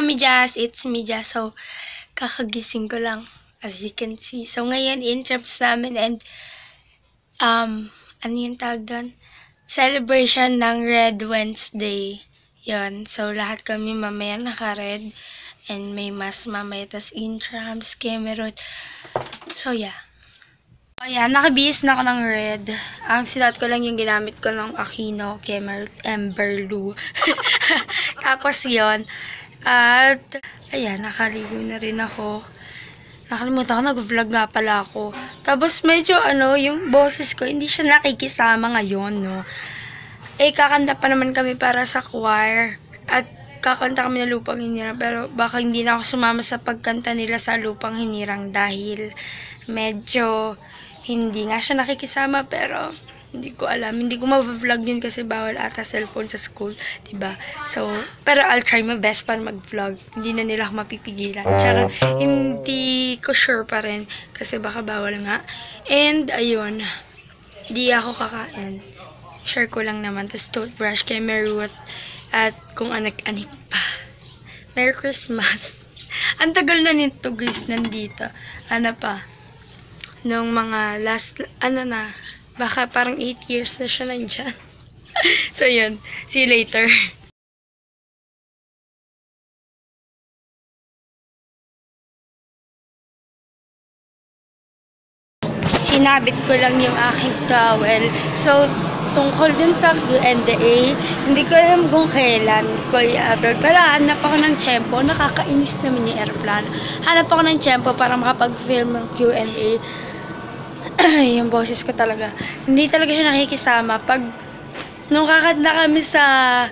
Mijas! It's Mijas. So, kakagising ko lang, as you can see. So, ngayon, in-trips namin and, ano yung tawag doon? Celebration ng Red Wednesday. Yun. So, lahat kami mamaya naka-red. And may mas mamaya, tas intrams, Cameron. So, yeah. O yan, nakabihis na ako ng red. Ang sinuot ko lang yung ginamit ko ng Aquino, Cameron, Emberloo. Tapos yon. At, ayan, nakaligo na rin ako. Nakalimutan ko, nag-vlog nga pala ako. Tapos medyo, yung boses ko, hindi siya nakikisama ngayon, no. Kakanta pa naman kami para sa choir. At kakanta kami ng Lupang Hinirang. Pero baka hindi na ako sumama sa pagkanta nila sa Lupang Hinirang dahil medyo hindi nga siya nakikisama. Pero hindi ko alam. Hindi ko ma-vlog yun kasi bawal ata cellphone sa school. Diba? So, pero I'll try my best para mag-vlog. Hindi na nila ako mapipigilan. Tsaka, hindi ko sure pa rin. Kasi baka bawal nga. And, ayun. Di ako kakain. Share ko lang naman. Tapos, toothbrush kay Merut. At kung anak-anik pa. Merry Christmas. Ang tagal na nito, guys, nandito. Ano pa? Nung mga last, baka parang 8 years na siya nandyan. So, yun. See you later. Sinabit ko lang yung aking towel. So, tungkol dun sa Q&A, hindi ko alam kung kailan ko i-upload. Pero hanap ako ng tiyempo. Nakakainis naman yung airplane. Hanap ako ng tiyempo para makapag-film ng Q&A. Yung boses ko talaga. Hindi talaga siya nakikisama. Nung kakanta kami sa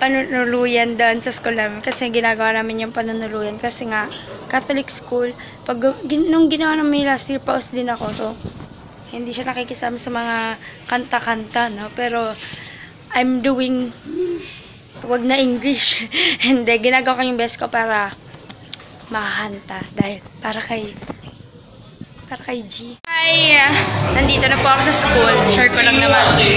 panunuluyan doon sa school namin, kasi ginagawa namin yung panunuluyan kasi nga Catholic school. Nung ginawa namin last year, pause din ako. So, hindi siya nakikisama sa mga kanta-kanta, no? Pero, I'm doing, wag na English. Hindi, ginagawa ko yung best ko para makakanta. Dahil, para kay G. Hi! Nandito na po ako sa school. Share ko lang naman.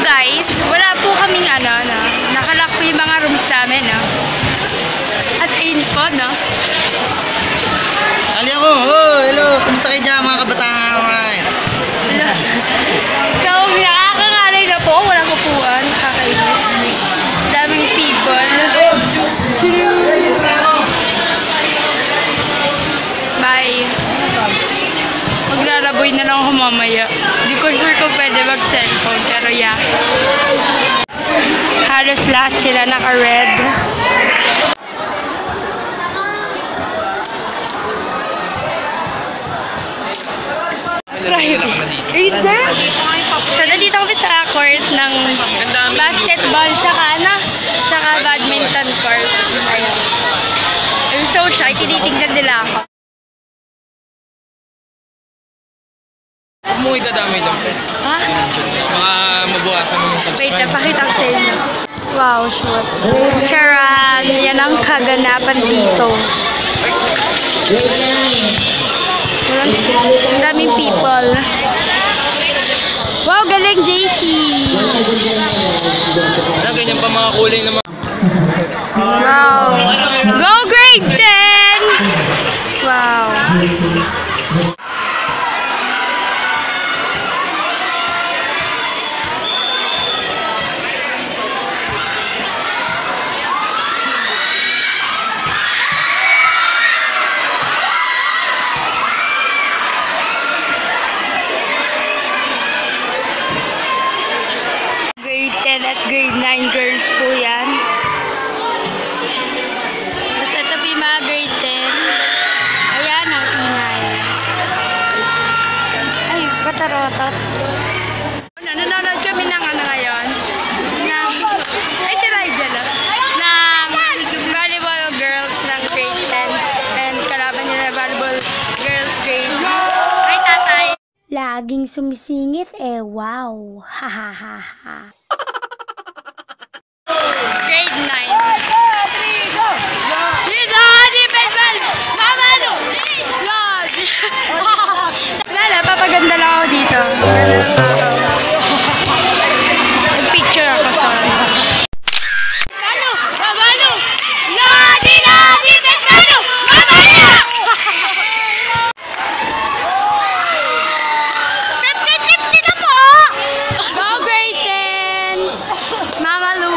guys, wala po kaming nakalock po yung mga rooms namin, At ayun po, Ali ako! Oh, hello! Kumusta kayo dyan mga kabataan? So, nakakangalay na po. Walang upuan. Kakainis. Daming people. Bye. Maglalaboy na lang ako mamaya. Hindi ko sure kung pwede mag-cellphone. Pero yeah. Halos lahat sila naka-red. So, nandito kami sa court ng basketball tsaka badminton court. Ayun. I'm so shy. Tinitignan nila ako. Huwag mo itadamay dyan, friend. Ha? Mga mabukasan mo yung subscribe. Wait, napakita ko sa inyo. Wow, shoot. Charan! Yan ang kaganapan dito. Ang daming people. Wow, galing JC! Ganyan pa mga kulay na mga... Wow! Go grade 10! Wow! At grade 9 girls po yan. Basta ito po yung mga grade 10. Ayan ang ingay. Ay, patarotot. Nanonood kami ng ngayon. Ay, si Raija na. Ng volleyball girls ng grade 10. And kalaban nila volleyball girls grade. Ay, tatay. Laging sumisingit wow. Hahaha. Grade 9. Dito, defense ball! Mama, no! Lord! Lala, papaganda lang ako dito. Ganda lang ako. Nag-picture ako sa Mano! Mano! Lodi! Lodi! Defense Mano! Mama na! 50-50 na po! Go grade 10! Mama Lu!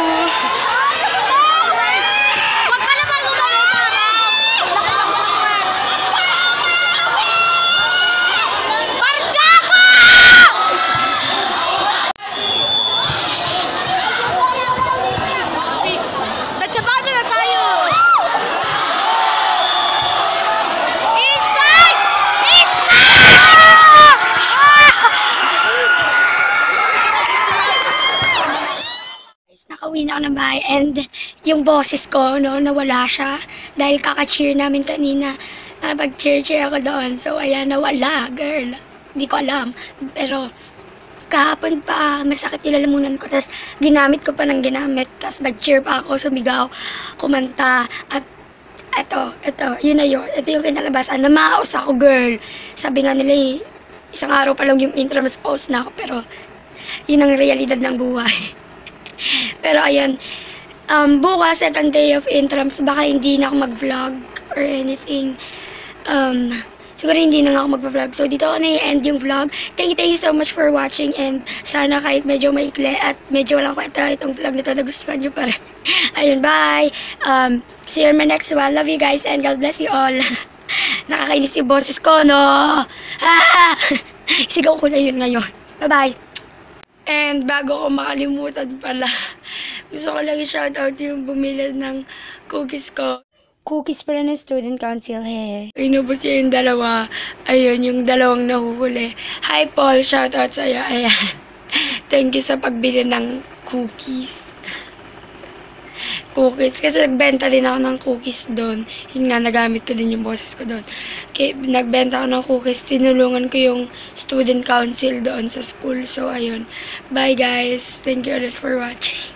Nakauwi na ako ng bahay and yung boses ko, nawala siya. Dahil kaka-cheer namin kanina. Nakapag-cheer ako doon. So, ayan, nawala, girl. Hindi ko alam. Pero, kahapon pa, masakit yung lalamunan ko. Tapos, ginamit ko pa ng ginamit. Tapos, nag-cheer pa ako, sumigaw, kumanta. At, yun na yun. Ito yung pinalabasan. Namaos ako, girl. Sabi nga nila, isang araw pa lang yung intrams post na ako. Pero, yun ang realidad ng buhay. Pero ayun, bukas, second day of intrams, baka hindi na ako mag-vlog or anything. Siguro hindi na nga ako mag-vlog. So, dito ako na-end yung vlog. Thank you so much for watching and sana kahit medyo maikli at medyo walang kwenta itong vlog na ito, nagustuhan nyo pa rin. Ayun, bye! See you in my next one. Love you guys and God bless you all. Nakakainis yung boses ko, no? Sigaw ko na yun ngayon. Bye-bye! And bago ko makalimutan pala, gusto ko lang i-shoutout yung bumili ng cookies ko. Cookies pala ng student council, Inubos niya yung dalawa. Ayun, yung dalawang nahuhuli. Hi Paul, shoutout sa'yo. Ayan. Thank you sa pagbili ng cookies. Kasi nagbenta din ako ng cookies doon. Yun nga, nagamit ko din yung boses ko doon. Nagbenta ako ng cookies, tinulungan ko yung student council doon sa school. So, ayun. Bye guys. Thank you ulit for watching.